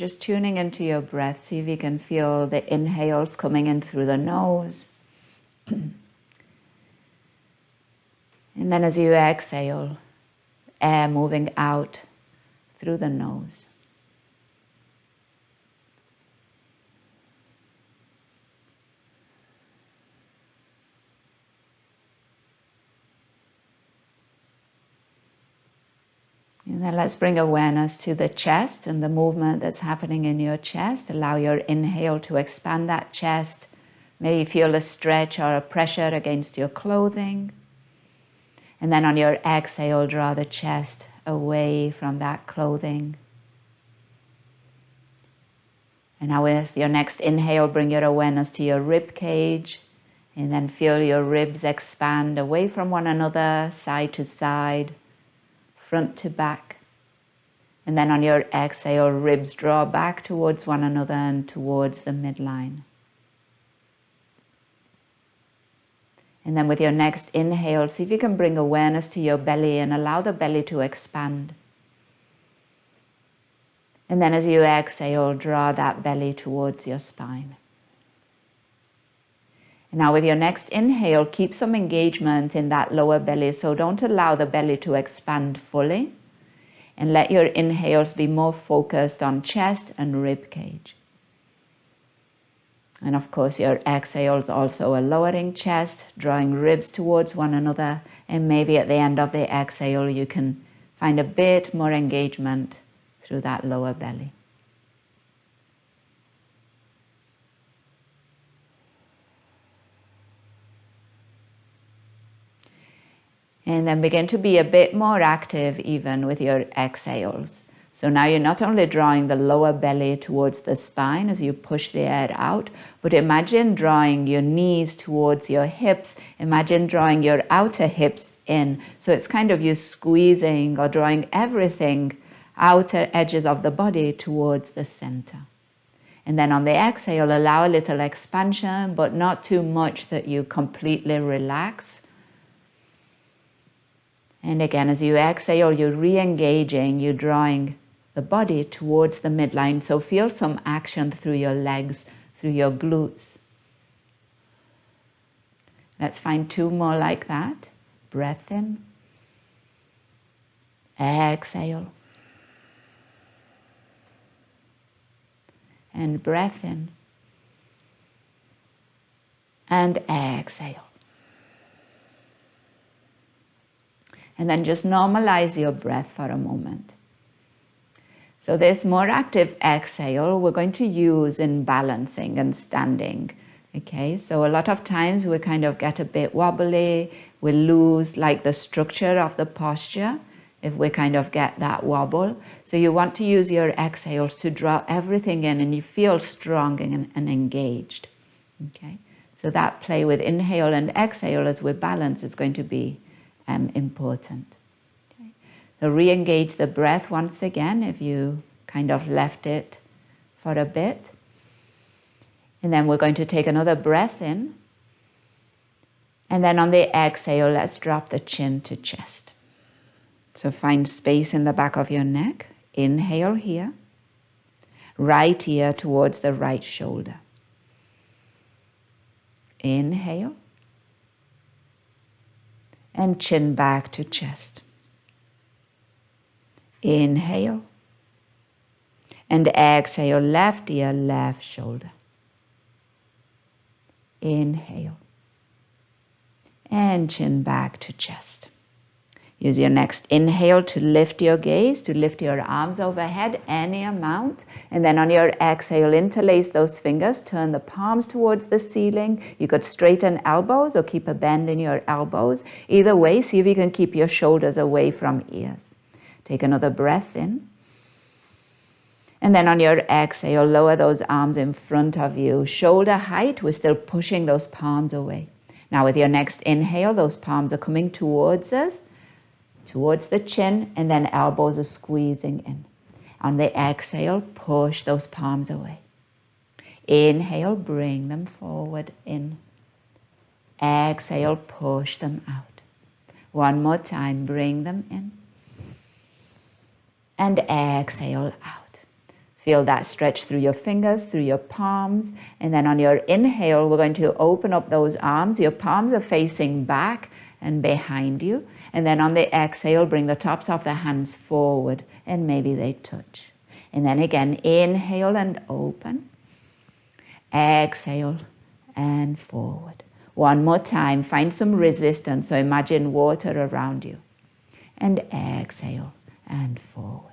just tuning into your breath. See if you can feel the inhales coming in through the nose. And then as you exhale, air moving out through the nose. And then let's bring awareness to the chest and the movement that's happening in your chest. Allow your inhale to expand that chest. Maybe feel a stretch or a pressure against your clothing. And then on your exhale, draw the chest away from that clothing. And now with your next inhale, bring your awareness to your rib cage. And then feel your ribs expand away from one another, side to side, front to back. And then on your exhale, ribs draw back towards one another and towards the midline. And then with your next inhale, see if you can bring awareness to your belly and allow the belly to expand. And then as you exhale, draw that belly towards your spine. And now with your next inhale, keep some engagement in that lower belly. So don't allow the belly to expand fully. And let your inhales be more focused on chest and rib cage. And of course, your exhales also are lowering chest, drawing ribs towards one another. And maybe at the end of the exhale, you can find a bit more engagement through that lower belly. And then begin to be a bit more active even with your exhales. So now you're not only drawing the lower belly towards the spine as you push the air out, but imagine drawing your knees towards your hips. Imagine drawing your outer hips in. So it's kind of you squeezing or drawing everything, outer edges of the body towards the center. And then on the exhale, allow a little expansion, but not too much that you completely relax. And again, as you exhale, you're re-engaging, you're drawing the body towards the midline. So feel some action through your legs, through your glutes. Let's find two more like that. Breath in. Exhale. And breath in. And exhale. And then just normalize your breath for a moment. So this more active exhale, we're going to use in balancing and standing. Okay, so a lot of times we kind of get a bit wobbly, we lose like the structure of the posture if we kind of get that wobble. So you want to use your exhales to draw everything in and you feel strong and engaged. Okay, so that play with inhale and exhale as we balance is going to be important. Okay. So re-engage the breath once again if you kind of left it for a bit. And then we're going to take another breath in. And then on the exhale, let's drop the chin to chest. So find space in the back of your neck. Inhale here. Right ear towards the right shoulder. Inhale. And chin back to chest. Inhale. And exhale, left ear, left shoulder. Inhale. And chin back to chest. Use your next inhale to lift your gaze, to lift your arms overhead, any amount. And then on your exhale, interlace those fingers, turn the palms towards the ceiling. You could straighten elbows or keep a bend in your elbows. Either way, see if you can keep your shoulders away from ears. Take another breath in. And then on your exhale, lower those arms in front of you. Shoulder height, we're still pushing those palms away. Now with your next inhale, those palms are coming towards us, towards the chin, and then elbows are squeezing in. On the exhale, push those palms away. Inhale, bring them forward in. Exhale, push them out. One more time, bring them in. And exhale out. Feel that stretch through your fingers, through your palms. And then on your inhale, we're going to open up those arms. Your palms are facing back and behind you. And then on the exhale, bring the tops of the hands forward and maybe they touch. And then again, inhale and open. Exhale and forward. One more time, find some resistance. So imagine water around you. And exhale and forward.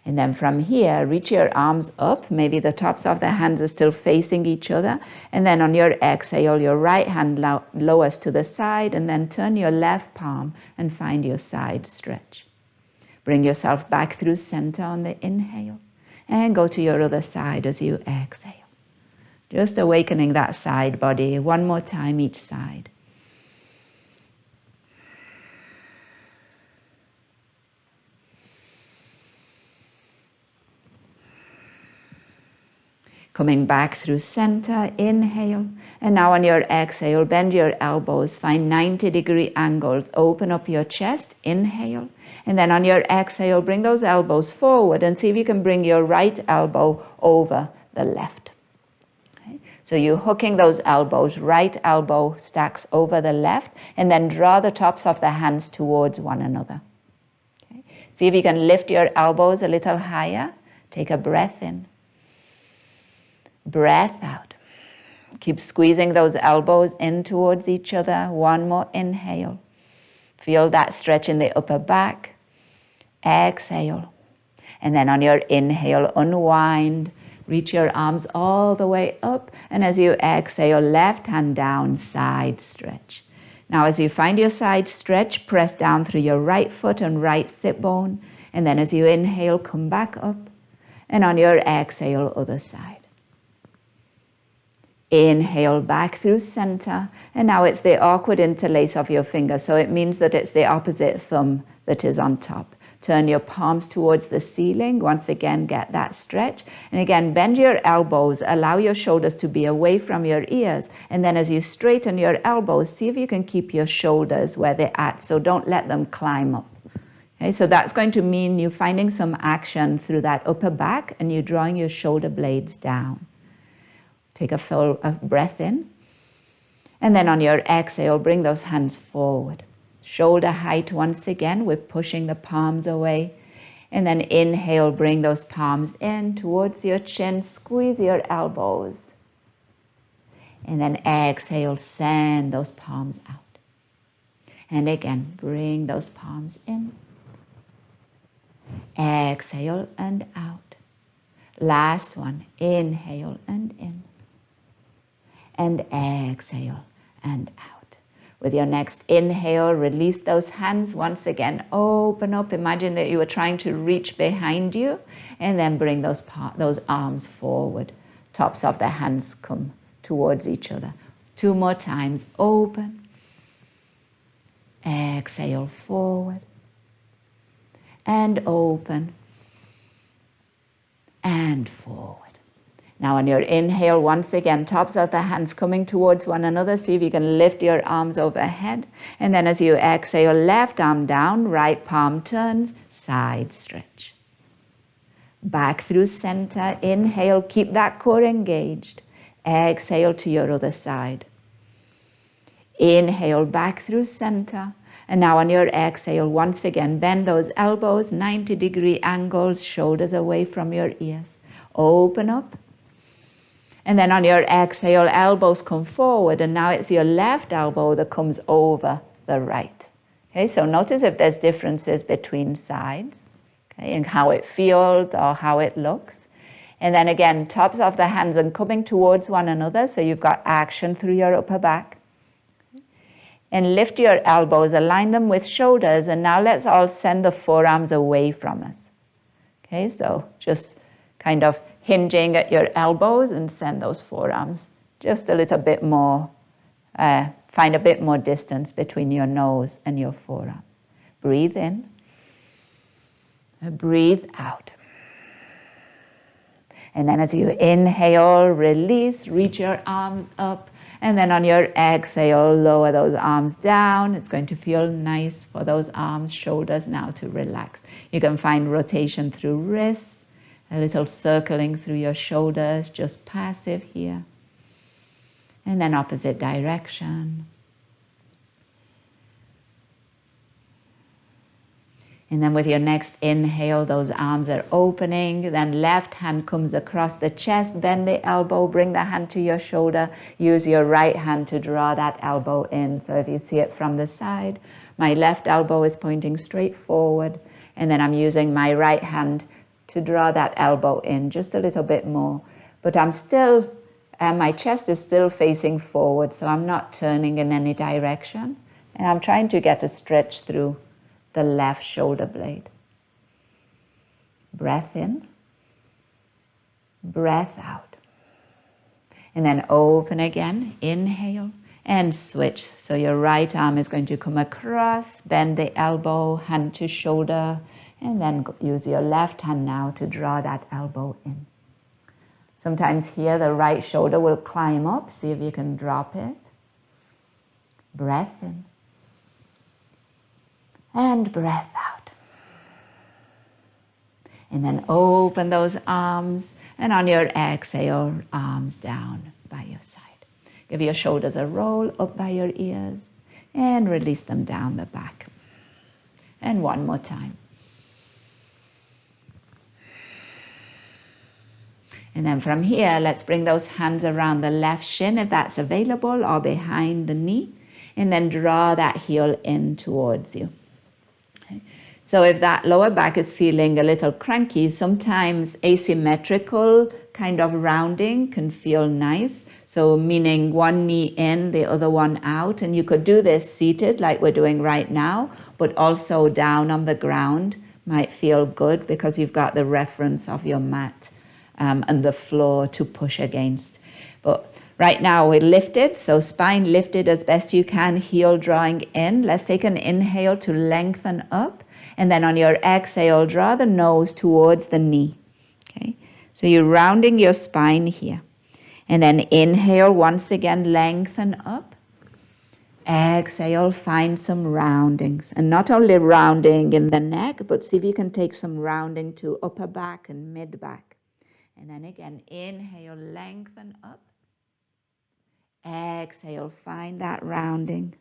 And then from here, reach your arms up. Maybe the tops of the hands are still facing each other. And then on your exhale, your right hand lowers to the side, and then turn your left palm and find your side stretch. Bring yourself back through center on the inhale and go to your other side as you exhale. Just awakening that side body. One more time each side. Coming back through center, inhale. And now on your exhale, bend your elbows, find 90-degree angles, open up your chest, inhale. And then on your exhale, bring those elbows forward and see if you can bring your right elbow over the left. Okay? So you're hooking those elbows, right elbow stacks over the left, and then draw the tops of the hands towards one another. Okay? See if you can lift your elbows a little higher. Take a breath in. Breath out. Keep squeezing those elbows in towards each other. One more inhale. Feel that stretch in the upper back. Exhale. And then on your inhale, unwind. Reach your arms all the way up. And as you exhale, left hand down, side stretch. Now as you find your side stretch, press down through your right foot and right sit bone. And then as you inhale, come back up. And on your exhale, other side. Inhale back through center, and now it's the awkward interlace of your fingers, so it means that it's the opposite thumb that is on top. Turn your palms towards the ceiling. Once again, get that stretch. And again, bend your elbows, allow your shoulders to be away from your ears. And then as you straighten your elbows, see if you can keep your shoulders where they're at, so don't let them climb up. Okay, so that's going to mean you're finding some action through that upper back, and you're drawing your shoulder blades down. Take a full breath in. And then on your exhale, bring those hands forward. Shoulder height once again. We're pushing the palms away. And then inhale, bring those palms in towards your chin. Squeeze your elbows. And then exhale, send those palms out. And again, bring those palms in. Exhale and out. Last one. Inhale and in. And exhale and out. With your next inhale, release those hands once again. Open up. Imagine that you were trying to reach behind you, and then bring those arms forward. Tops of the hands come towards each other. 2 more times. Open. Exhale forward. And open. And forward. Now on your inhale, once again, tops of the hands coming towards one another. See if you can lift your arms overhead. And then as you exhale, left arm down, right palm turns, side stretch. Back through center. Inhale, keep that core engaged. Exhale to your other side. Inhale, back through center. And now on your exhale, once again, bend those elbows, 90-degree angles, shoulders away from your ears. Open up. And then on your exhale, elbows come forward, and now it's your left elbow that comes over the right. Okay, so notice if there's differences between sides, okay, and how it feels or how it looks. And then again, tops of the hands and coming towards one another, so you've got action through your upper back. And lift your elbows, align them with shoulders, and now let's all send the forearms away from us. Okay, so just kind of hinging at your elbows and send those forearms just a little bit more, find a bit more distance between your nose and your forearms. Breathe in, breathe out. And then as you inhale, release, reach your arms up, and then on your exhale, lower those arms down. It's going to feel nice for those arms, shoulders now to relax. You can find rotation through wrists, A little circling through your shoulders, just passive here. And then opposite direction. And then with your next inhale, those arms are opening. Then left hand comes across the chest, bend the elbow, bring the hand to your shoulder. Use your right hand to draw that elbow in. So if you see it from the side, my left elbow is pointing straight forward. And then I'm using my right hand to draw that elbow in just a little bit more. But I'm still, my chest is still facing forward, so I'm not turning in any direction. And I'm trying to get a stretch through the left shoulder blade. Breath in, breath out. And then open again, inhale and switch. So your right arm is going to come across, bend the elbow, hand to shoulder, and then use your left hand now to draw that elbow in. Sometimes here the right shoulder will climb up. See if you can drop it. Breath in. And breath out. And then open those arms. And on your exhale, arms down by your side. Give your shoulders a roll up by your ears. And release them down the back. And one more time. And then from here, let's bring those hands around the left shin if that's available, or behind the knee. And then draw that heel in towards you. Okay. So if that lower back is feeling a little cranky, sometimes asymmetrical kind of rounding can feel nice. So meaning one knee in, the other one out. And you could do this seated like we're doing right now, but also down on the ground might feel good because you've got the reference of your mat and the floor to push against. But right now we're lifted, so spine lifted as best you can, heel drawing in. Let's take an inhale to lengthen up. And then on your exhale, draw the nose towards the knee. Okay, so you're rounding your spine here. And then inhale, once again, lengthen up. Exhale, find some roundings. And not only rounding in the neck, but see if you can take some rounding to upper back and mid back. And then again, inhale, lengthen up. Exhale, find that rounding.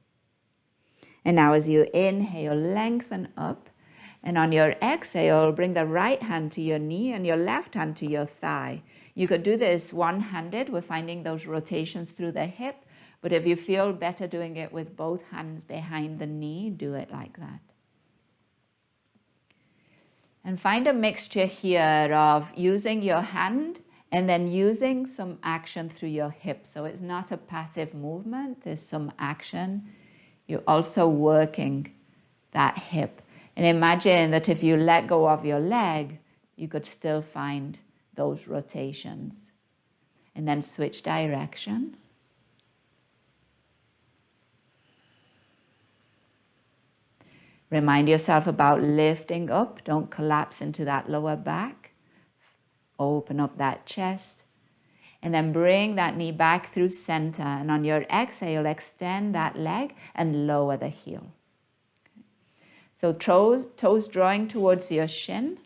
And now as you inhale, lengthen up. And on your exhale, bring the right hand to your knee and your left hand to your thigh. You could do this one-handed. We're finding those rotations through the hip. But if you feel better doing it with both hands behind the knee, do it like that. And find a mixture here of using your hand and then using some action through your hip. So it's not a passive movement, there's some action. You're also working that hip. And imagine that if you let go of your leg, you could still find those rotations. And then switch direction. Remind yourself about lifting up. Don't collapse into that lower back. Open up that chest. And then bring that knee back through center. And on your exhale, extend that leg and lower the heel. So toes drawing towards your shin.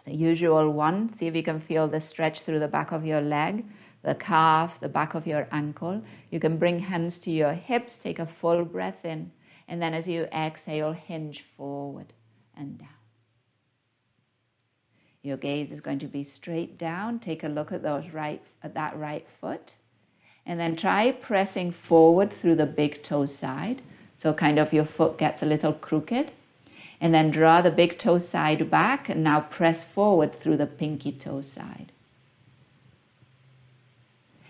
The usual one. See if you can feel the stretch through the back of your leg, the calf, the back of your ankle. You can bring hands to your hips. Take a full breath in. And then as you exhale, hinge forward and down. Your gaze is going to be straight down. Take a look at that right foot. And then try pressing forward through the big toe side. So kind of your foot gets a little crooked. And then draw the big toe side back and now press forward through the pinky toe side.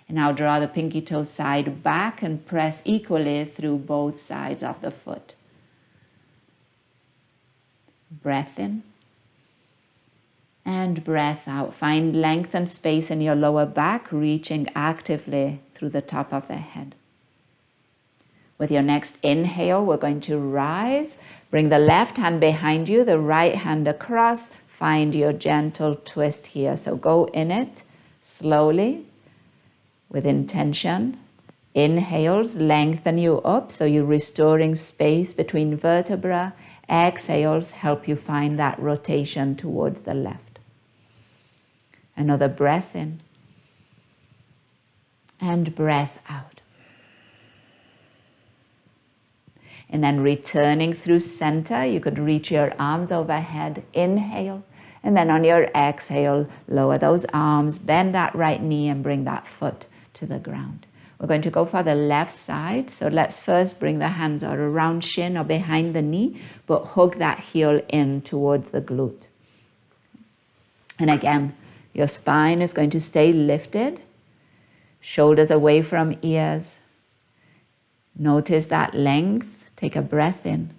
And now draw the pinky toe side back and press equally through both sides of the foot. Breath in and breath out. Find length and space in your lower back, reaching actively through the top of the head. With your next inhale, we're going to rise. Bring the left hand behind you, the right hand across. Find your gentle twist here. So go in it slowly. With intention. Inhales, lengthen you up, so you're restoring space between vertebrae. Exhales, help you find that rotation towards the left. Another breath in. And breath out. And then returning through center, you could reach your arms overhead. Inhale. And then on your exhale, lower those arms, bend that right knee and bring that foot to the ground. We're going to go for the left side. So let's first bring the hands out around shin or behind the knee, but hug that heel in towards the glute. And again, your spine is going to stay lifted, shoulders away from ears. Notice that length. Take a breath in.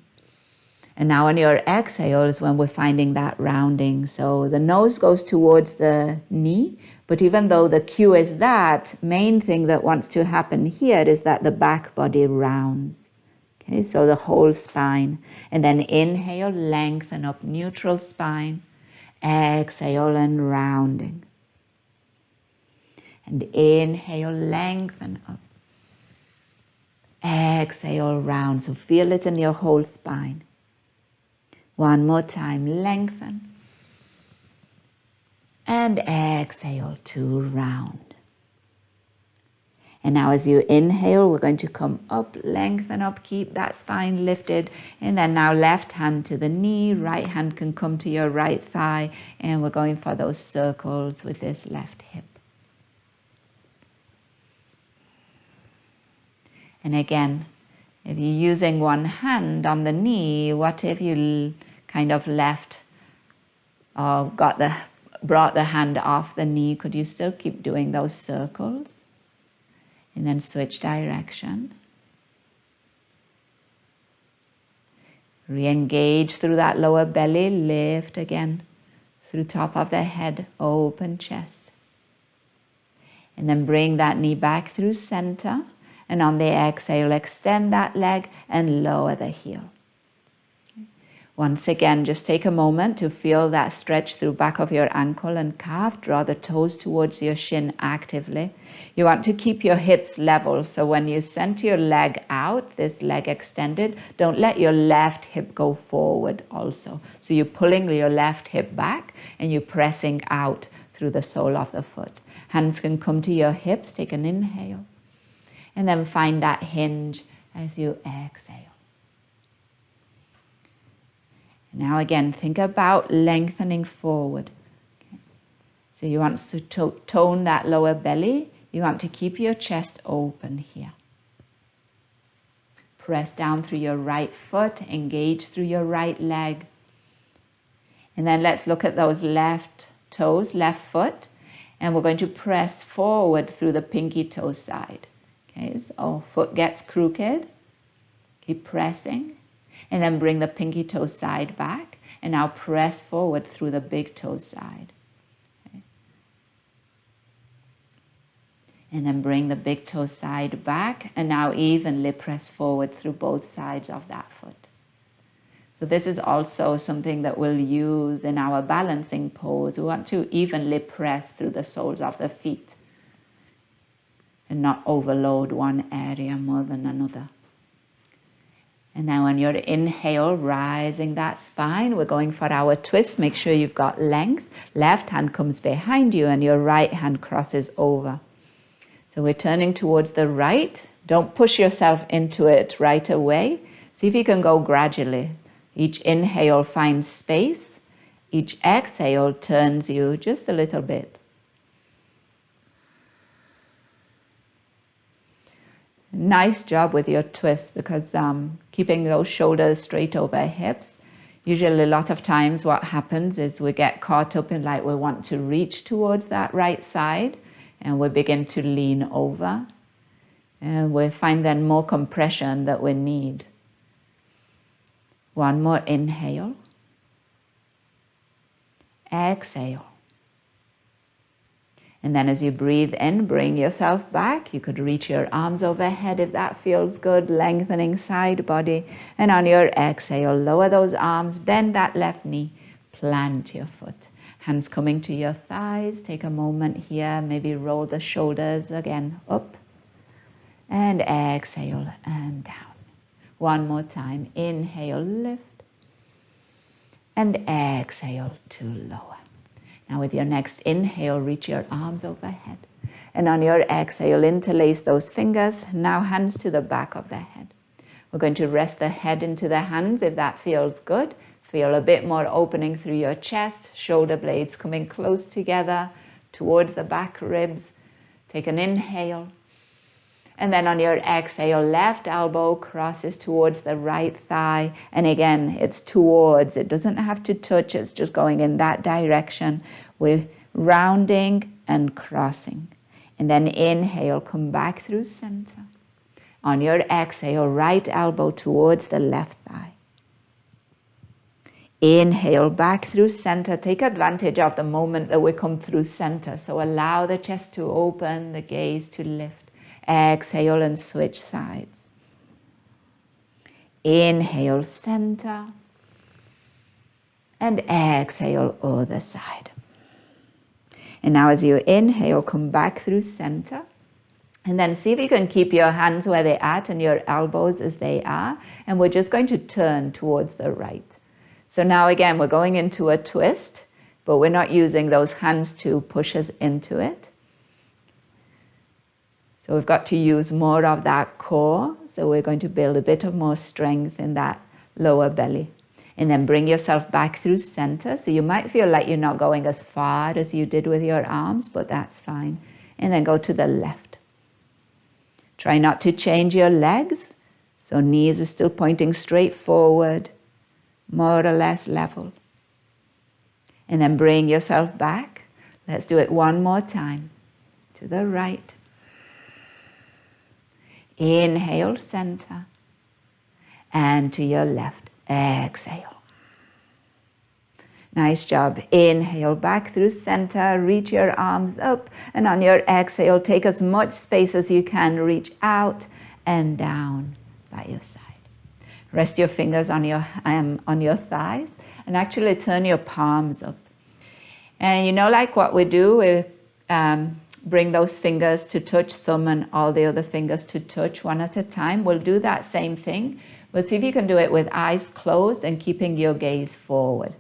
And now on your exhale is when we're finding that rounding. So the nose goes towards the knee, but even though the cue is that, main thing that wants to happen here is that the back body rounds. Okay, so the whole spine. And then inhale, lengthen up, neutral spine. Exhale and rounding. And inhale, lengthen up. Exhale, round. So feel it in your whole spine. One more time, lengthen. And exhale to round. And now as you inhale, we're going to come up, lengthen up, keep that spine lifted. And then now left hand to the knee, right hand can come to your right thigh. And we're going for those circles with this left hip. And again, if you're using one hand on the knee, what if you kind of left or brought the hand off the knee? Could you still keep doing those circles? And then switch direction. Re-engage through that lower belly, lift again through top of the head, open chest. And then bring that knee back through center. And on the exhale, extend that leg and lower the heel. Once again, just take a moment to feel that stretch through back of your ankle and calf. Draw the toes towards your shin actively. You want to keep your hips level. So when you center your leg out, this leg extended, don't let your left hip go forward also. So you're pulling your left hip back and you're pressing out through the sole of the foot. Hands can come to your hips. Take an inhale. And then find that hinge as you exhale. Now again, think about lengthening forward. Okay. So you want to tone that lower belly. You want to keep your chest open here. Press down through your right foot, engage through your right leg. And then let's look at those left toes, left foot. And we're going to press forward through the pinky toe side. Okay, so foot gets crooked. Keep pressing. And then bring the pinky toe side back. And now press forward through the big toe side. Okay. And then bring the big toe side back. And now evenly press forward through both sides of that foot. So this is also something that we'll use in our balancing pose. We want to evenly press through the soles of the feet. And not overload one area more than another. And now on your inhale, rising that spine, we're going for our twist. Make sure you've got length. Left hand comes behind you and your right hand crosses over. So we're turning towards the right. Don't push yourself into it right away. See if you can go gradually. Each inhale finds space. Each exhale turns you just a little bit. Nice job with your twist, because keeping those shoulders straight over hips. Usually a lot of times what happens is we get caught up in like we want to reach towards that right side and we begin to lean over. And we find then more compression that we need. One more inhale. Exhale. And then as you breathe in, bring yourself back. You could reach your arms overhead if that feels good, lengthening side body. And on your exhale, lower those arms, bend that left knee, plant your foot. Hands coming to your thighs. Take a moment here, maybe roll the shoulders again up. And exhale and down. One more time. Inhale, lift. And exhale to lower. Now with your next inhale, reach your arms overhead. And on your exhale, interlace those fingers. Now hands to the back of the head. We're going to rest the head into the hands if that feels good. Feel a bit more opening through your chest, shoulder blades coming close together towards the back ribs. Take an inhale. And then on your exhale, left elbow crosses towards the right thigh. And again, it's towards. It doesn't have to touch. It's just going in that direction. We're rounding and crossing. And then inhale, come back through center. On your exhale, right elbow towards the left thigh. Inhale, back through center. Take advantage of the moment that we come through center. So allow the chest to open, the gaze to lift. Exhale and switch sides. Inhale, center. And exhale, other side. And now as you inhale, come back through center. And then see if you can keep your hands where they're at and your elbows as they are. And we're just going to turn towards the right. So now again, we're going into a twist, but we're not using those hands to push us into it. So we've got to use more of that core. So we're going to build a bit of more strength in that lower belly. And then bring yourself back through center. So you might feel like you're not going as far as you did with your arms, but that's fine. And then go to the left. Try not to change your legs. So knees are still pointing straight forward, more or less level. And then bring yourself back. Let's do it one more time. To the right. Inhale, center. And to your left. Exhale. Nice job. Inhale, back through center. Reach your arms up. And on your exhale, take as much space as you can. Reach out and down by your side. Rest your fingers on your thighs. And actually turn your palms up. And you know, like what we do, we bring those fingers to touch, thumb and all the other fingers to touch one at a time. We'll do that same thing. But see if you can do it with eyes closed and keeping your gaze forward.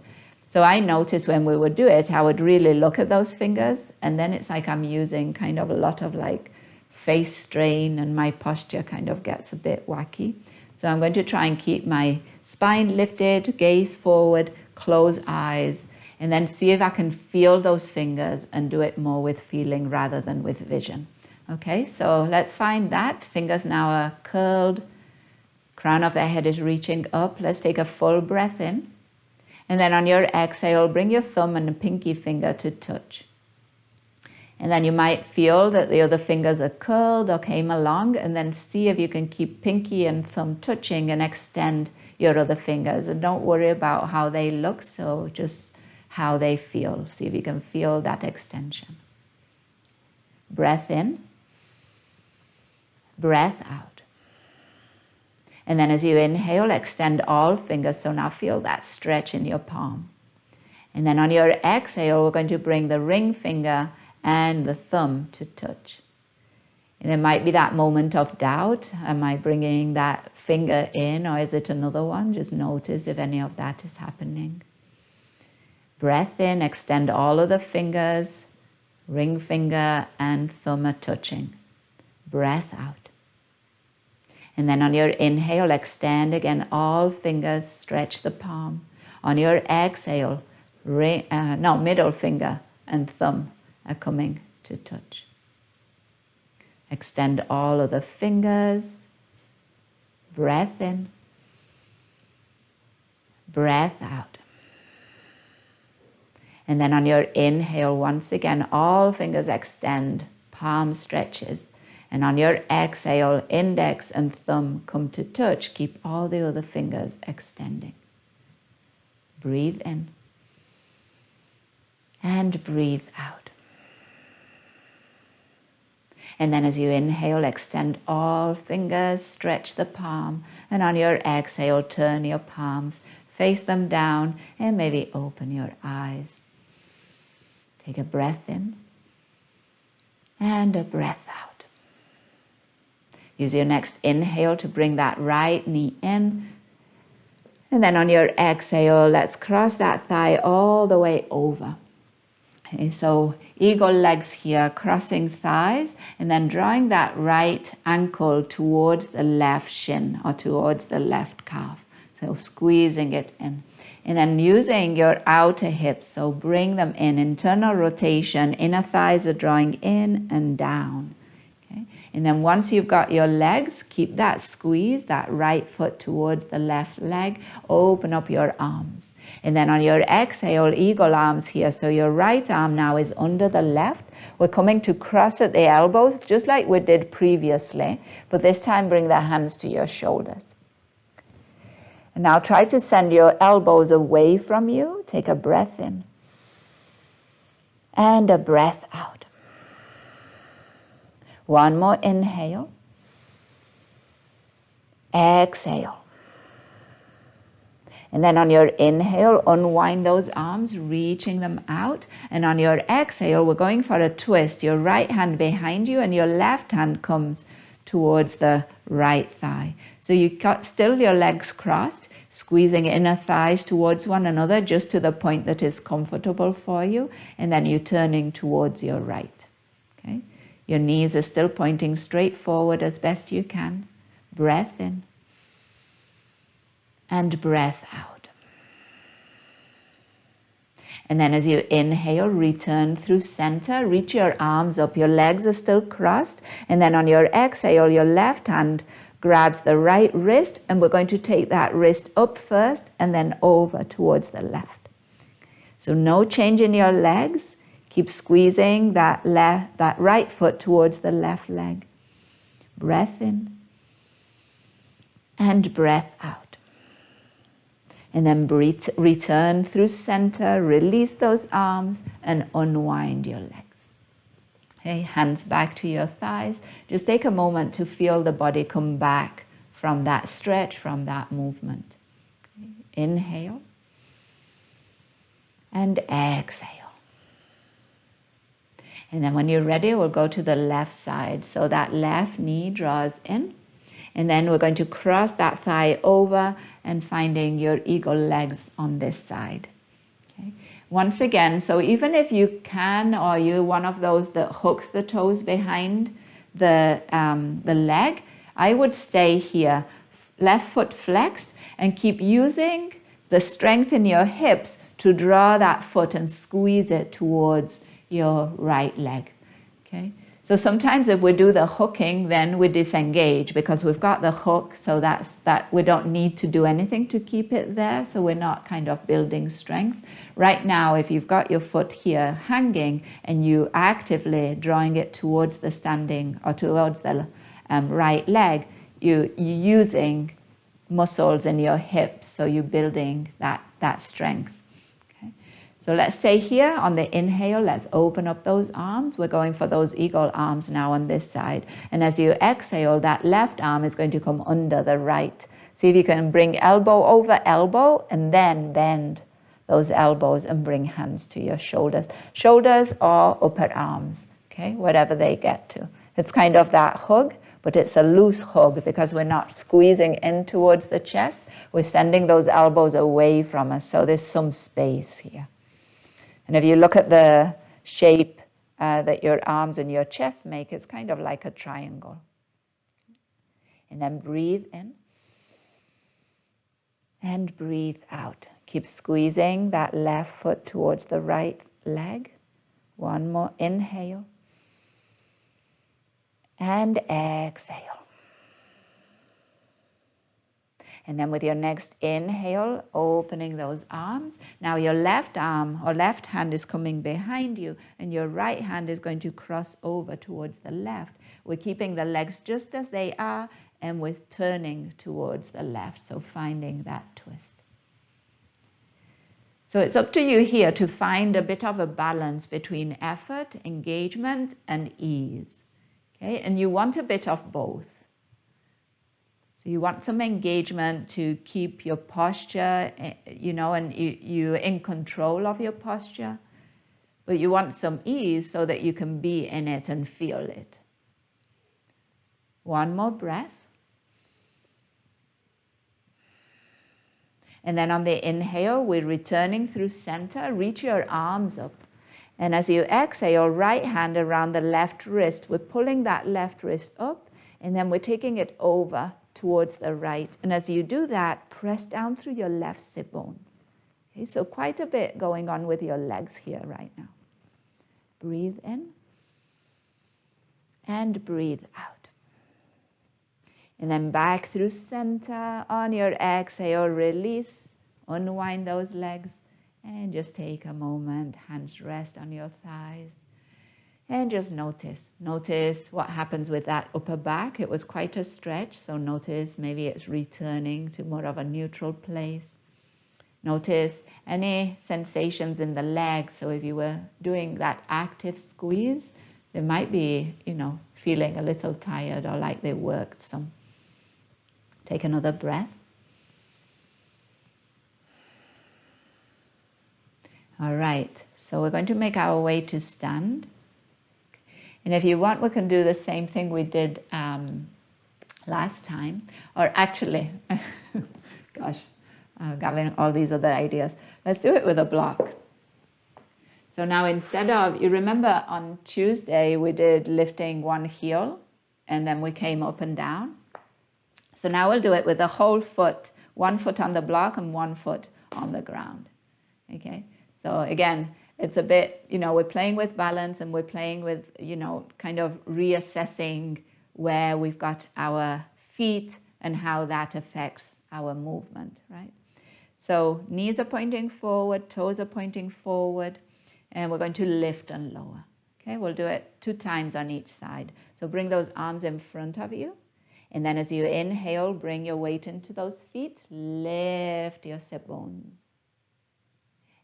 So I noticed when we would do it, I would really look at those fingers. And then it's like I'm using kind of a lot of like face strain and my posture kind of gets a bit wacky. So I'm going to try and keep my spine lifted, gaze forward, close eyes. And then see if I can feel those fingers and do it more with feeling rather than with vision. Okay, so let's find that. Fingers now are curled. Crown of the head is reaching up. Let's take a full breath in. And then on your exhale, bring your thumb and the pinky finger to touch. And then you might feel that the other fingers are curled or came along. And then see if you can keep pinky and thumb touching and extend your other fingers. And don't worry about how they look, so just how they feel. See if you can feel that extension. Breath in. Breath out. And then as you inhale, extend all fingers. So now feel that stretch in your palm. And then on your exhale, we're going to bring the ring finger and the thumb to touch. And there might be that moment of doubt. Am I bringing that finger in or is it another one? Just notice if any of that is happening. Breath in, extend all of the fingers, ring finger and thumb are touching. Breath out. And then on your inhale, extend again, all fingers, stretch the palm. On your exhale, middle finger and thumb are coming to touch. Extend all of the fingers. Breath in. Breath out. And then on your inhale, once again, all fingers extend, palm stretches. And on your exhale, index and thumb come to touch. Keep all the other fingers extending. Breathe in. And breathe out. And then as you inhale, extend all fingers, stretch the palm. And on your exhale, turn your palms, face them down, and maybe open your eyes. Take a breath in and a breath out. Use your next inhale to bring that right knee in. And then on your exhale, let's cross that thigh all the way over. Okay, so eagle legs here, crossing thighs, and then drawing that right ankle towards the left shin or towards the left calf. So squeezing it in. And then using your outer hips, so bring them in, internal rotation, inner thighs are drawing in and down. Okay? And then once you've got your legs, keep that squeeze, that right foot towards the left leg, open up your arms. And then on your exhale, eagle arms here. So your right arm now is under the left. We're coming to cross at the elbows, just like we did previously, but this time bring the hands to your shoulders. And now try to send your elbows away from you. Take a breath in and a breath out. One more inhale. Exhale. And then on your inhale, unwind those arms, reaching them out. And on your exhale, we're going for a twist. Your right hand behind you and your left hand comes towards the right thigh. So you got still your legs crossed, squeezing inner thighs towards one another just to the point that is comfortable for you. And then you're turning towards your right. Okay? Your knees are still pointing straight forward as best you can. Breath in. And breath out. And then as you inhale, return through center, reach your arms up, your legs are still crossed, and then on your exhale, your left hand grabs the right wrist, and we're going to take that wrist up first and then over towards the left. So no change in your legs, keep squeezing that right foot towards the left leg. Breath in and breath out. And then return through center, release those arms and unwind your legs. Okay, hands back to your thighs. Just take a moment to feel the body come back from that stretch, from that movement. Okay, inhale and exhale. And then when you're ready, we'll go to the left side. So that left knee draws in. And then we're going to cross that thigh over and finding your eagle legs on this side. Okay. Once again, so even if you can, or you're one of those that hooks the toes behind the leg, I would stay here, left foot flexed, and keep using the strength in your hips to draw that foot and squeeze it towards your right leg. Okay. So sometimes if we do the hooking, then we disengage because we've got the hook, so that we don't need to do anything to keep it there, so we're not kind of building strength. Right now, if you've got your foot here hanging and you actively drawing it towards the standing or towards the right leg, you're using muscles in your hips, so you're building that strength. So let's stay here on the inhale. Let's open up those arms. We're going for those eagle arms now on this side. And as you exhale, that left arm is going to come under the right. See if you can bring elbow over elbow and then bend those elbows and bring hands to your shoulders. Shoulders or upper arms, okay, whatever they get to. It's kind of that hug, but it's a loose hug because we're not squeezing in towards the chest. We're sending those elbows away from us, so there's some space here. And if you look at the shape that your arms and your chest make, it's kind of like a triangle. And then breathe in and breathe out. Keep squeezing that left foot towards the right leg. One more inhale and exhale. And then with your next inhale, opening those arms. Now your left arm or left hand is coming behind you and your right hand is going to cross over towards the left. We're keeping the legs just as they are and we're turning towards the left. So finding that twist. So it's up to you here to find a bit of a balance between effort, engagement, and ease. Okay? And you want a bit of both. So you want some engagement to keep your posture, you know, and you're in control of your posture. But you want some ease so that you can be in it and feel it. One more breath. And then on the inhale, we're returning through center. Reach your arms up. And as you exhale, right hand around the left wrist. We're pulling that left wrist up, and then we're taking it over towards the right. And as you do that, press down through your left sit bone. Okay, so quite a bit going on with your legs here right now. Breathe in and breathe out. And then back through center. On your exhale, release, unwind those legs. And just take a moment, hands rest on your thighs. And just notice what happens with that upper back. It was quite a stretch, so notice maybe it's returning to more of a neutral place. Notice any sensations in the legs. So if you were doing that active squeeze, they might be, feeling a little tired or like they worked some. Take another breath. All right, so we're going to make our way to stand. And if you want, we can do the same thing we did last time. Or actually, gosh, I'm having all these other ideas. Let's do it with a block. So now instead of, you remember on Tuesday, we did lifting one heel, and then we came up and down. So now we'll do it with the whole foot, 1 foot on the block and 1 foot on the ground. Okay. So again, it's a bit, we're playing with balance, and we're playing with, kind of reassessing where we've got our feet and how that affects our movement, right? So knees are pointing forward, toes are pointing forward, and we're going to lift and lower. Okay, we'll do it 2 times on each side. So bring those arms in front of you. And then as you inhale, bring your weight into those feet, lift your sit bones.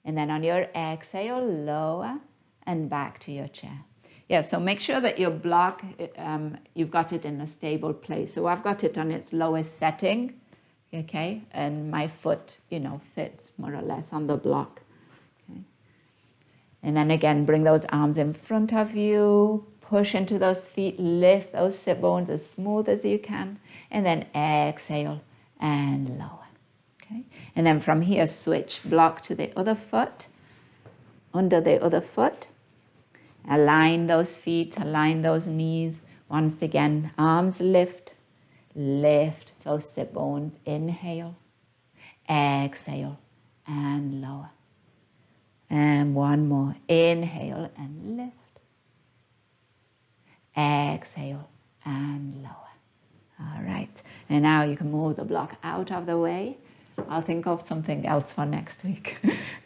And then on your exhale, lower and back to your chair. Yeah, so make sure that your block, you've got it in a stable place. So I've got it on its lowest setting, okay? And my foot, fits more or less on the block. Okay? And then again, bring those arms in front of you, push into those feet, lift those sit bones as smooth as you can, and then exhale and lower. Okay. And then from here, switch block to the other foot, under the other foot. Align those feet, align those knees. Once again, arms lift, lift those sit bones. Inhale, exhale, and lower. And one more. Inhale and lift. Exhale and lower. All right. And now you can move the block out of the way. I'll think of something else for next week.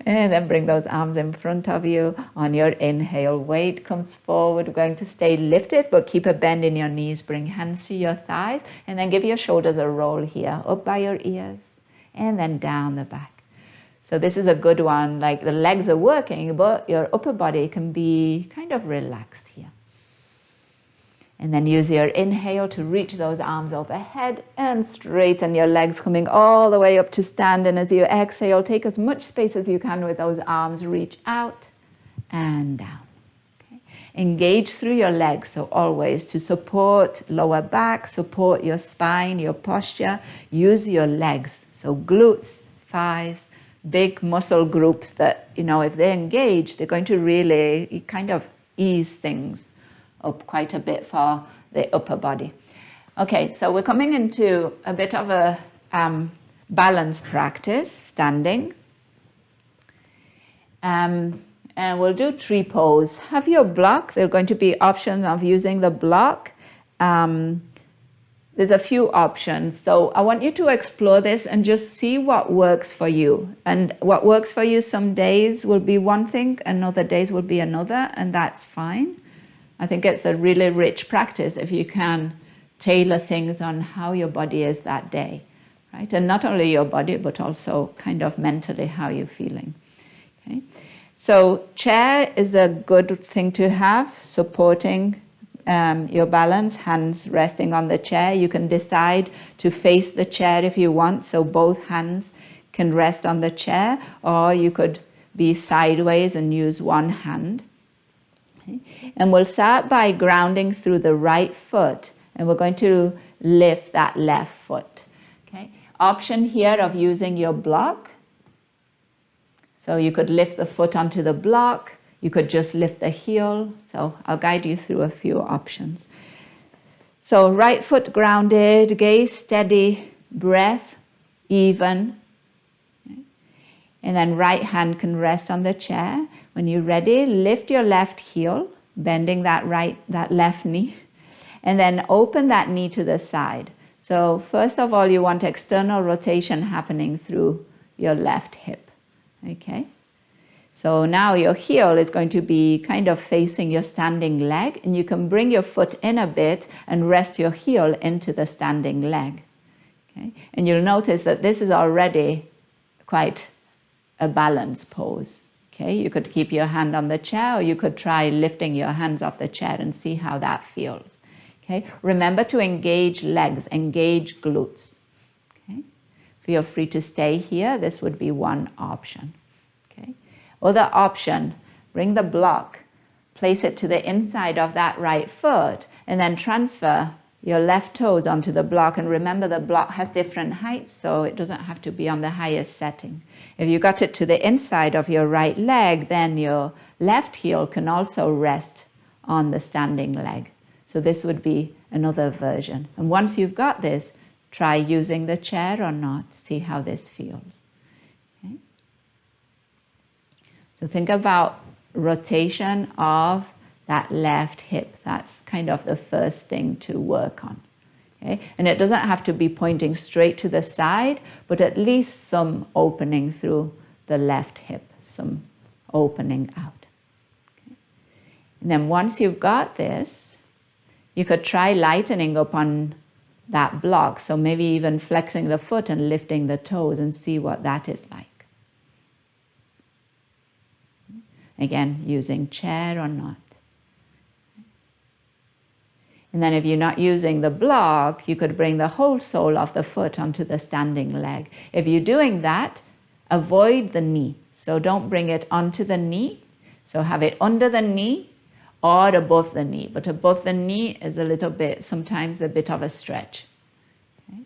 And then bring those arms in front of you. On your inhale, weight comes forward. We're going to stay lifted, but keep a bend in your knees. Bring hands to your thighs, and then give your shoulders a roll here, up by your ears, and then down the back. So this is a good one. Like the legs are working, but your upper body can be kind of relaxed here. And then use your inhale to reach those arms overhead and straighten your legs, coming all the way up to stand. And as you exhale, take as much space as you can with those arms. Reach out and down. Okay. Engage through your legs, so always to support lower back, support your spine, your posture. Use your legs, so glutes, thighs, big muscle groups that, if they engage, they're going to really kind of ease things up quite a bit for the upper body. Okay, so we're coming into a bit of a balance practice, standing. And we'll do tree pose. Have your block. There are going to be options of using the block. There's a few options. So I want you to explore this and just see what works for you. And what works for you some days will be one thing, and other days will be another, and that's fine. I think it's a really rich practice if you can tailor things on how your body is that day, right? And not only your body, but also kind of mentally how you're feeling. Okay. So chair is a good thing to have, supporting your balance, hands resting on the chair. You can decide to face the chair if you want, so both hands can rest on the chair, or you could be sideways and use one hand. And we'll start by grounding through the right foot, and we're going to lift that left foot. Okay. Option here of using your block. So you could lift the foot onto the block. You could just lift the heel. So I'll guide you through a few options. So right foot grounded, gaze steady, breath even. And then right hand can rest on the chair. When you're ready, lift your left heel, bending that left knee, and then open that knee to the side. So first of all, you want external rotation happening through your left hip. Okay? So now your heel is going to be kind of facing your standing leg, and you can bring your foot in a bit and rest your heel into the standing leg. Okay? And you'll notice that this is already quite a balance pose. Okay? You could keep your hand on the chair, or you could try lifting your hands off the chair and see how that feels. Okay? Remember to engage legs, engage glutes. Okay? Feel free to stay here. This would be one option. Okay? Other option, bring the block, place it to the inside of that right foot, and then transfer your left toes onto the block. And remember, the block has different heights, so it doesn't have to be on the highest setting. If you got it to the inside of your right leg, then your left heel can also rest on the standing leg. So this would be another version. And once you've got this, try using the chair or not. See how this feels. Okay? So think about rotation of that left hip. That's kind of the first thing to work on. Okay? And it doesn't have to be pointing straight to the side, but at least some opening through the left hip, some opening out. Okay? And then once you've got this, you could try lightening up on that block. So maybe even flexing the foot and lifting the toes and see what that is like. Again, using chair or not. And then if you're not using the block, you could bring the whole sole of the foot onto the standing leg. If you're doing that, avoid the knee. So don't bring it onto the knee. So have it under the knee or above the knee. But above the knee is a little bit, sometimes a bit of a stretch. Okay?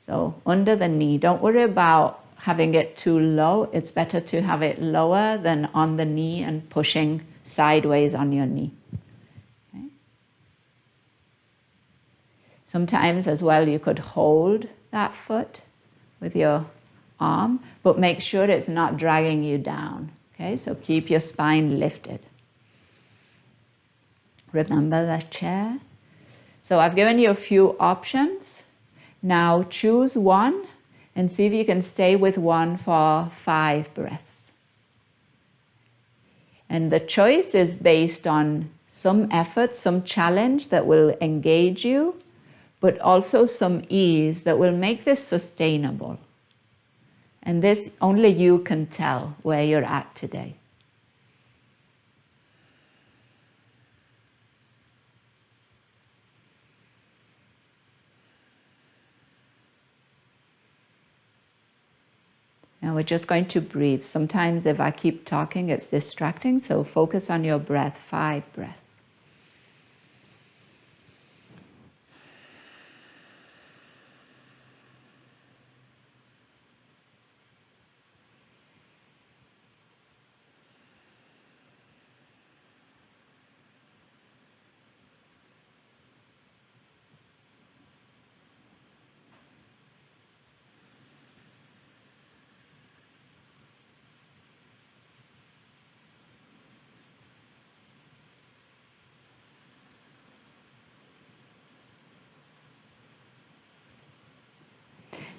So under the knee, don't worry about having it too low. It's better to have it lower than on the knee and pushing sideways on your knee. Okay? Sometimes as well, you could hold that foot with your arm, but make sure it's not dragging you down. Okay, so keep your spine lifted. Remember the chair. So I've given you a few options. Now choose one and see if you can stay with one for 5 breaths. And the choice is based on some effort, some challenge that will engage you, but also some ease that will make this sustainable. And this, only you can tell where you're at today. Now we're just going to breathe. Sometimes if I keep talking, it's distracting, so focus on your breath, 5 breaths.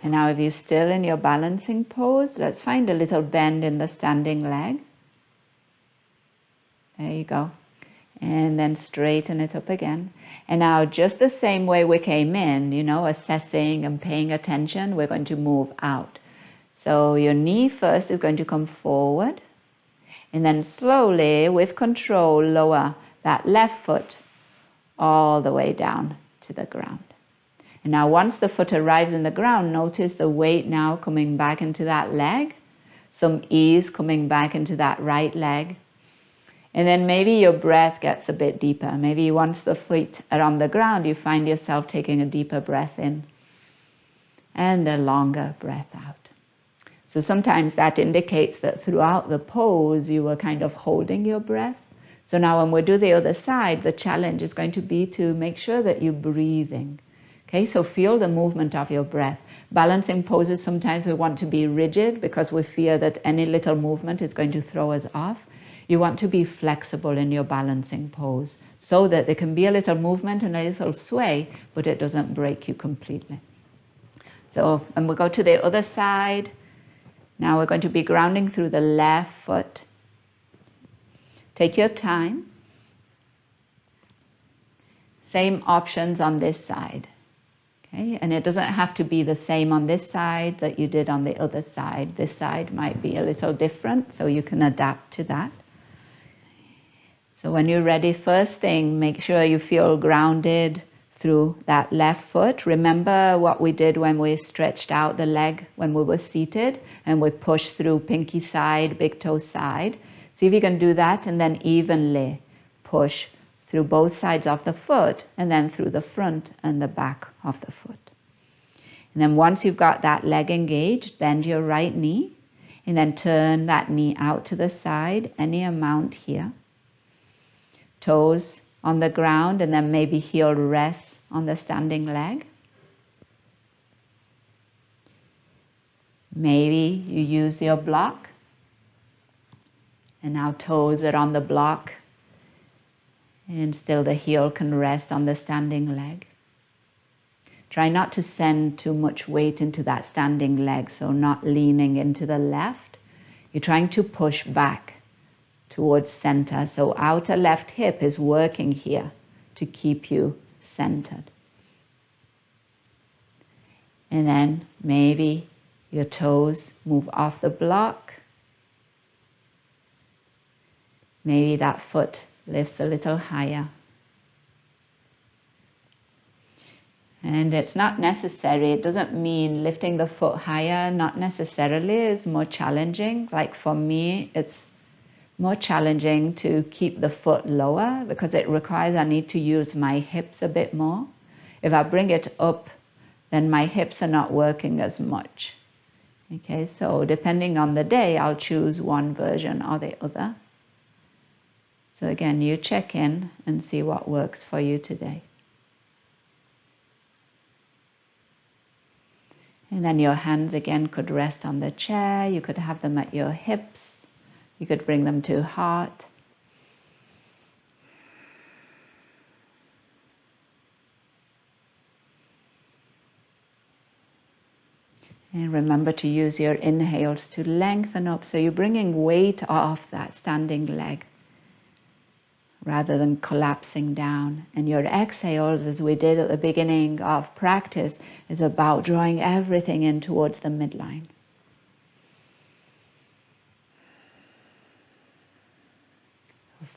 And now if you're still in your balancing pose, let's find a little bend in the standing leg. There you go. And then straighten it up again. And now just the same way we came in, assessing and paying attention, we're going to move out. So your knee first is going to come forward. And then slowly, with control, lower that left foot all the way down to the ground. And now once the foot arrives in the ground, notice the weight now coming back into that leg, some ease coming back into that right leg. And then maybe your breath gets a bit deeper. Maybe once the feet are on the ground, you find yourself taking a deeper breath in and a longer breath out. So sometimes that indicates that throughout the pose, you were kind of holding your breath. So now when we do the other side, the challenge is going to be to make sure that you're breathing. Okay, so feel the movement of your breath. Balancing poses, sometimes we want to be rigid because we fear that any little movement is going to throw us off. You want to be flexible in your balancing pose so that there can be a little movement and a little sway, but it doesn't break you completely. So, and we'll go to the other side. Now we're going to be grounding through the left foot. Take your time. Same options on this side. Okay, and it doesn't have to be the same on this side that you did on the other side. This side might be a little different, so you can adapt to that. So when you're ready, first thing, make sure you feel grounded through that left foot. Remember what we did when we stretched out the leg when we were seated and we pushed through pinky side, big toe side. See if you can do that and then evenly push through both sides of the foot and then through the front and the back of the foot. And then once you've got that leg engaged, bend your right knee and then turn that knee out to the side, any amount here. Toes on the ground and then maybe heel rests on the standing leg. Maybe you use your block and now toes are on the block and still the heel can rest on the standing leg. Try not to send too much weight into that standing leg, so not leaning into the left. You're trying to push back towards center. So outer left hip is working here to keep you centered. And then maybe your toes move off the block. Maybe that foot lifts a little higher. And it's not necessary, it doesn't mean lifting the foot higher, not necessarily is more challenging. Like for me, it's more challenging to keep the foot lower because it requires I need to use my hips a bit more. If I bring it up, then my hips are not working as much. Okay, so depending on the day, I'll choose one version or the other. So again, you check in and see what works for you today. And then your hands again could rest on the chair. You could have them at your hips. You could bring them to heart. And remember to use your inhales to lengthen up. So you're bringing weight off that standing leg rather than collapsing down. And your exhales, as we did at the beginning of practice, is about drawing everything in towards the midline.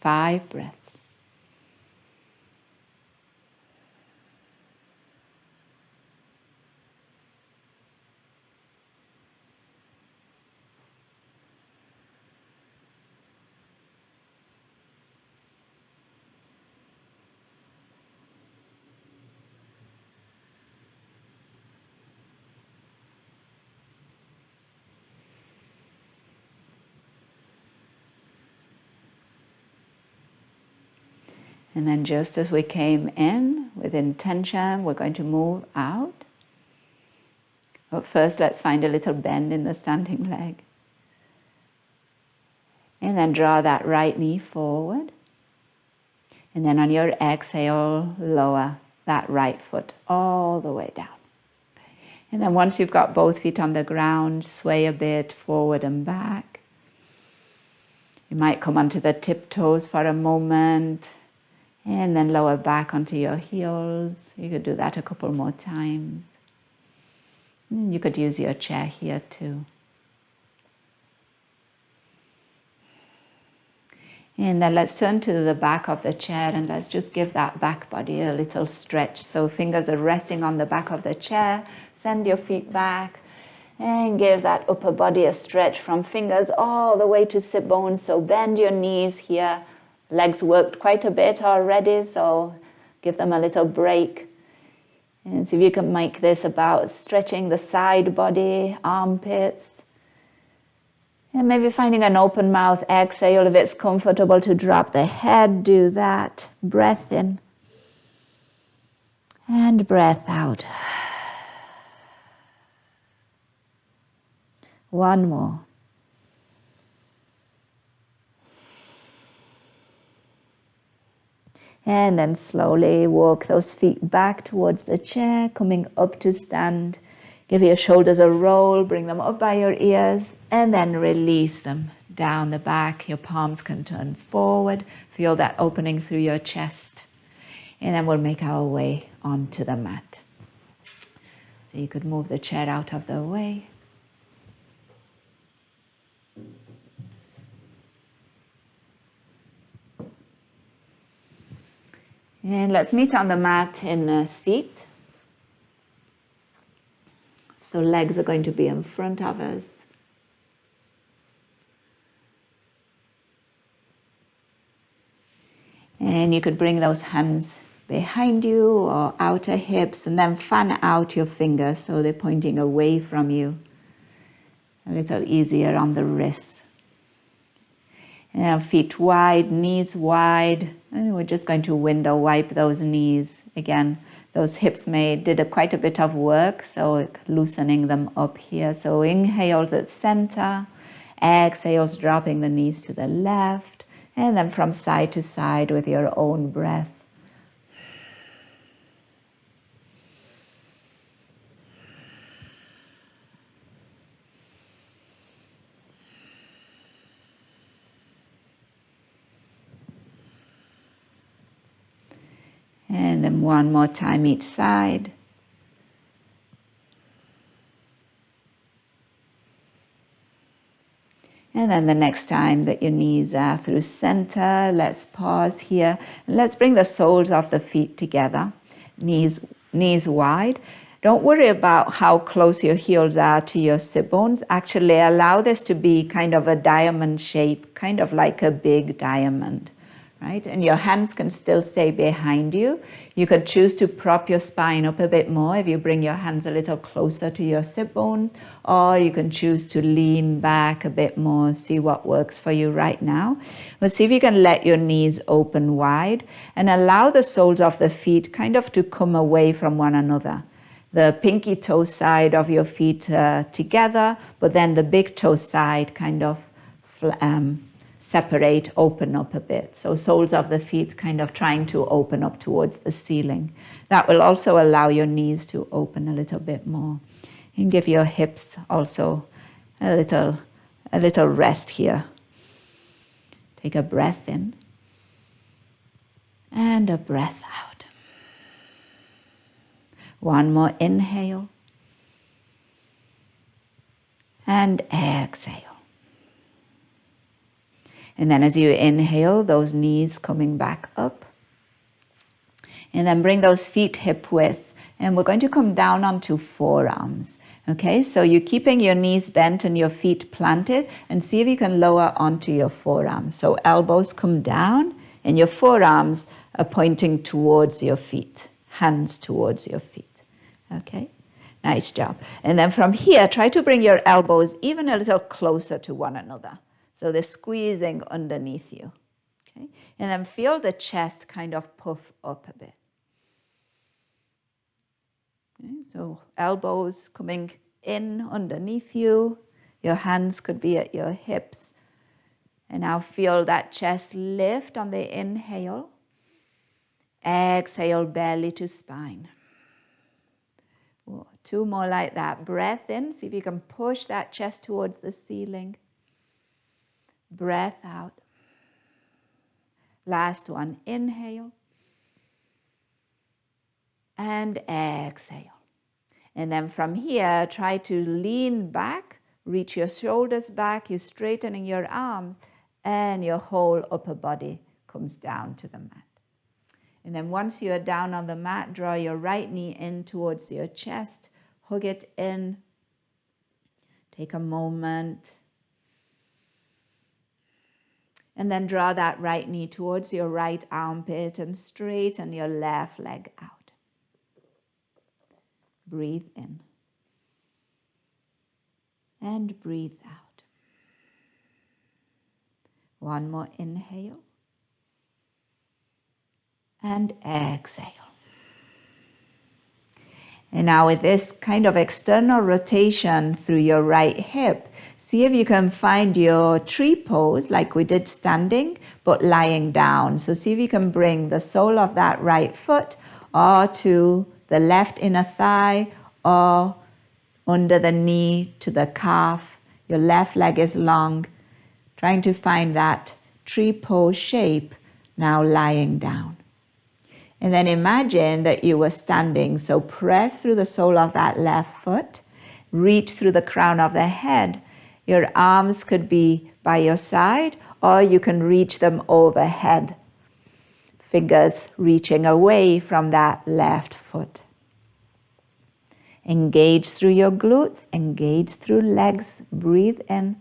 Five breaths. And then just as we came in with intention, we're going to move out. But first, let's find a little bend in the standing leg. And then draw that right knee forward. And then on your exhale, lower that right foot all the way down. And then once you've got both feet on the ground, sway a bit forward and back. You might come onto the tiptoes for a moment. And then lower back onto your heels. You could do that a couple more times. And you could use your chair here too. And then let's turn to the back of the chair and let's just give that back body a little stretch. So fingers are resting on the back of the chair. Send your feet back and give that upper body a stretch from fingers all the way to sit bones. So bend your knees here. Legs worked quite a bit already, so give them a little break. And see if you can make this about stretching the side body, armpits, And maybe finding an open mouth exhale. If it's comfortable to drop the head, do that. Breath in and breath out. One more. And then slowly walk those feet back towards the chair, coming up to stand. Give your shoulders a roll, bring them up by your ears, and then release them down the back. Your palms can turn forward. Feel that opening through your chest. And then we'll make our way onto the mat. So you could move the chair out of the way. And let's meet on the mat in a seat. So legs are going to be in front of us. And you could bring those hands behind you or outer hips and then fan out your fingers so they're pointing away from you. A little easier on the wrists. And feet wide, knees wide. And we're just going to window wipe those knees. Again, those hips did quite a bit of work, so loosening them up here. So inhales at center, exhales dropping the knees to the left, and then from side to side with your own breath. And then one more time each side. And then the next time that your knees are through center, let's pause here. And let's bring the soles of the feet together, knees wide. Don't worry about how close your heels are to your sit bones. Actually, allow this to be kind of a diamond shape, kind of like a big diamond. Right? And your hands can still stay behind you. You could choose to prop your spine up a bit more if you bring your hands a little closer to your sit bones, or you can choose to lean back a bit more, see what works for you right now. But see if you can let your knees open wide and allow the soles of the feet kind of to come away from one another. The pinky toe side of your feet together, but then the big toe side kind of separate, open up a bit. So soles of the feet kind of trying to open up towards the ceiling. That will also allow your knees to open a little bit more. And give your hips also a little rest here. Take a breath in and a breath out. One more inhale and exhale. And then as you inhale, those knees coming back up. And then bring those feet hip width. And we're going to come down onto forearms. Okay, so you're keeping your knees bent and your feet planted. And see if you can lower onto your forearms. So elbows come down and your forearms are pointing towards your feet. Hands towards your feet. Okay, nice job. And then from here, try to bring your elbows even a little closer to one another. So they're squeezing underneath you. Okay? And then feel the chest kind of puff up a bit. Okay? So elbows coming in underneath you. Your hands could be at your hips. And now feel that chest lift on the inhale. Exhale, belly to spine. Two more like that. Breath in. See if you can push that chest towards the ceiling. Breath out. Last one, inhale. And exhale. And then from here, try to lean back, reach your shoulders back, you're straightening your arms, and your whole upper body comes down to the mat. And then once you are down on the mat, draw your right knee in towards your chest, hug it in. Take a moment. And then draw that right knee towards your right armpit and straighten your left leg out. Breathe in. And breathe out. One more inhale. And exhale. And now with this kind of external rotation through your right hip, see if you can find your tree pose like we did standing, but lying down. So see if you can bring the sole of that right foot or to the left inner thigh or under the knee to the calf. Your left leg is long, trying to find that tree pose shape, now lying down. And then imagine that you were standing, so press through the sole of that left foot, reach through the crown of the head. Your arms could be by your side, or you can reach them overhead. Fingers reaching away from that left foot. Engage through your glutes, engage through legs, breathe in,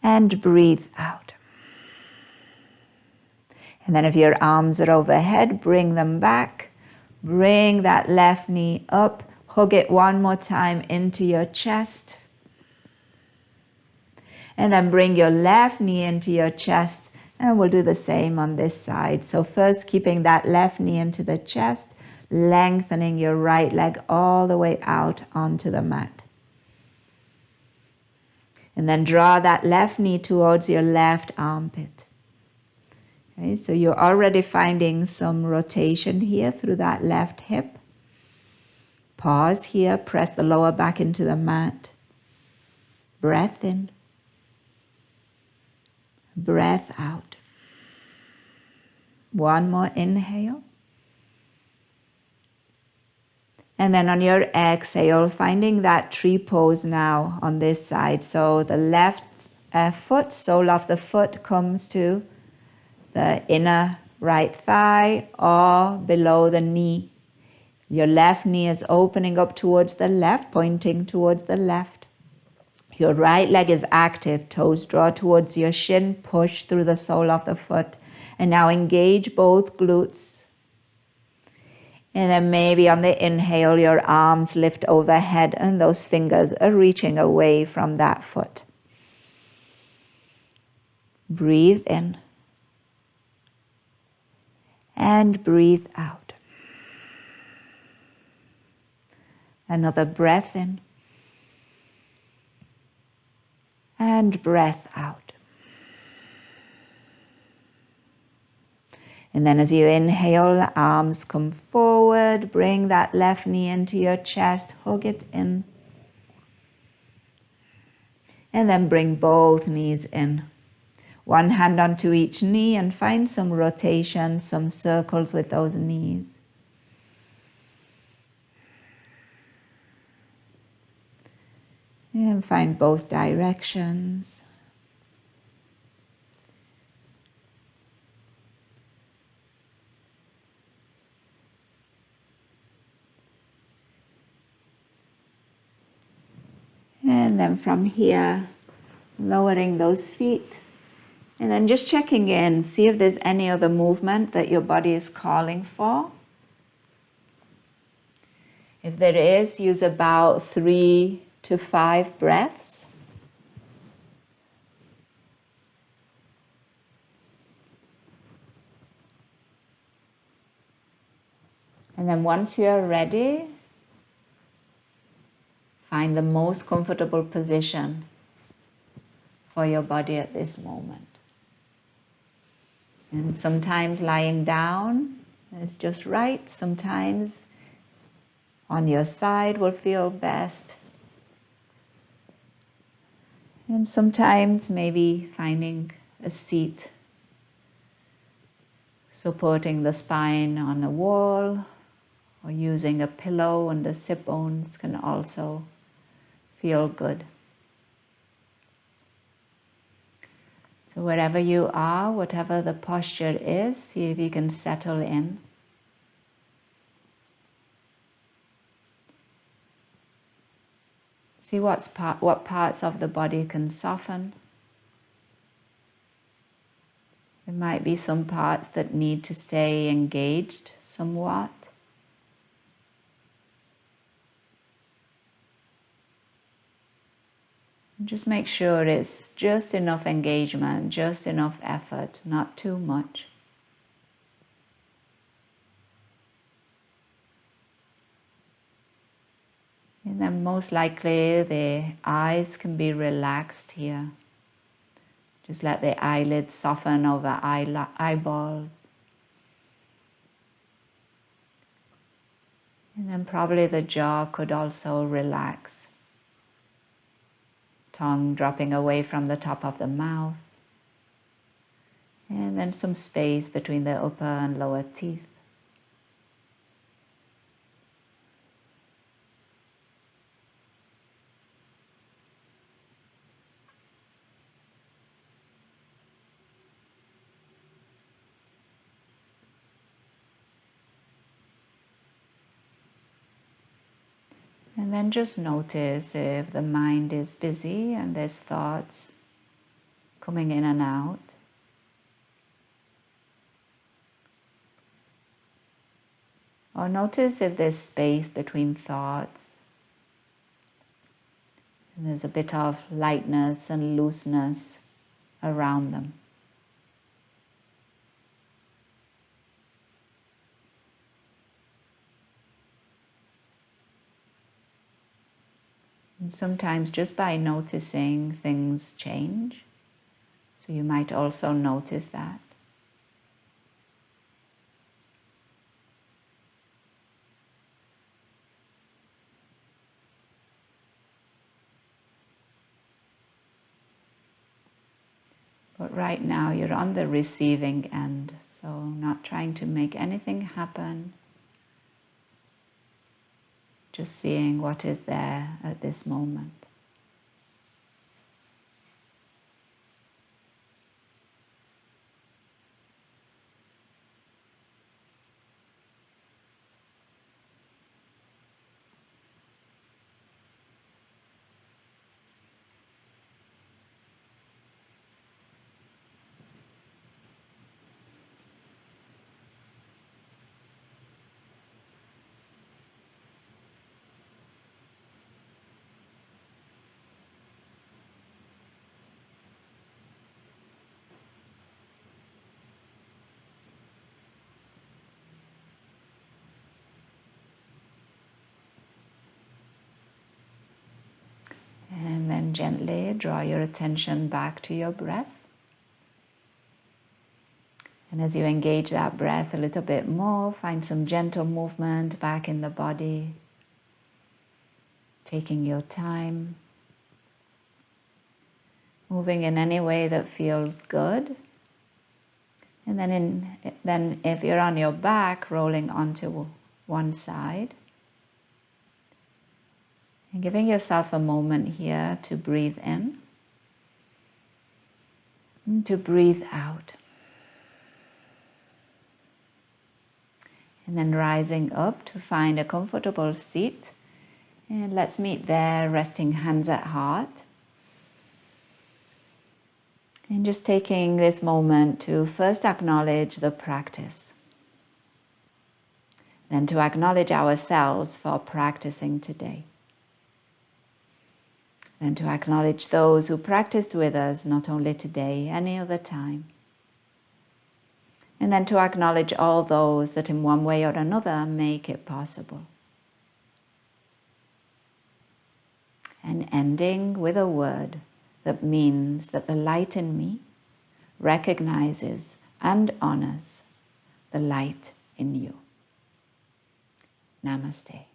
and breathe out. And then if your arms are overhead, bring them back. Bring that left knee up. Hug it one more time into your chest. And then bring your left knee into your chest. And we'll do the same on this side. So first keeping that left knee into the chest, lengthening your right leg all the way out onto the mat. And then draw that left knee towards your left armpit. Okay, so you're already finding some rotation here through that left hip. Pause here, press the lower back into the mat. Breath in. Breath out. One more inhale. And then on your exhale, finding that tree pose now on this side. So the left foot, sole of the foot comes to the inner right thigh or below the knee. Your left knee is opening up towards the left, pointing towards the left. Your right leg is active, toes draw towards your shin, push through the sole of the foot. And now engage both glutes. And then maybe on the inhale, your arms lift overhead and those fingers are reaching away from that foot. Breathe in. And breathe out. Another breath in. And breath out. And then as you inhale, arms come forward. Bring that left knee into your chest. Hug it in. And then bring both knees in. One hand onto each knee and find some rotation, some circles with those knees. And find both directions. And then from here, lowering those feet. And then just checking in, see if there's any other movement that your body is calling for. If there is, use about 3 to 5 breaths. And then once you are ready, find the most comfortable position for your body at this moment. And sometimes lying down is just right. Sometimes on your side will feel best. And sometimes maybe finding a seat supporting the spine on a wall or using a pillow on the sit bones can also feel good. So wherever you are, whatever the posture is, see if you can settle in. See what parts of the body can soften. There might be some parts that need to stay engaged somewhat. And just make sure it's just enough engagement, just enough effort, not too much. And then most likely the eyes can be relaxed here. Just let the eyelids soften over eyeballs. And then probably the jaw could also relax. Tongue dropping away from the top of the mouth. And then some space between the upper and lower teeth. And then just notice if the mind is busy and there's thoughts coming in and out. Or notice if there's space between thoughts. And there's a bit of lightness and looseness around them. And sometimes just by noticing things change. So you might also notice that. But right now you're on the receiving end, so not trying to make anything happen. Just seeing what is there at this moment. And then gently draw your attention back to your breath. And as you engage that breath a little bit more, find some gentle movement back in the body. Taking your time. Moving in any way that feels good. And then if you're on your back, rolling onto one side. And giving yourself a moment here to breathe in and to breathe out. And then rising up to find a comfortable seat. And let's meet there, resting hands at heart. And just taking this moment to first acknowledge the practice. Then to acknowledge ourselves for practicing today. And to acknowledge those who practiced with us, not only today, any other time. And then to acknowledge all those that in one way or another make it possible. And ending with a word that means that the light in me recognizes and honors the light in you. Namaste.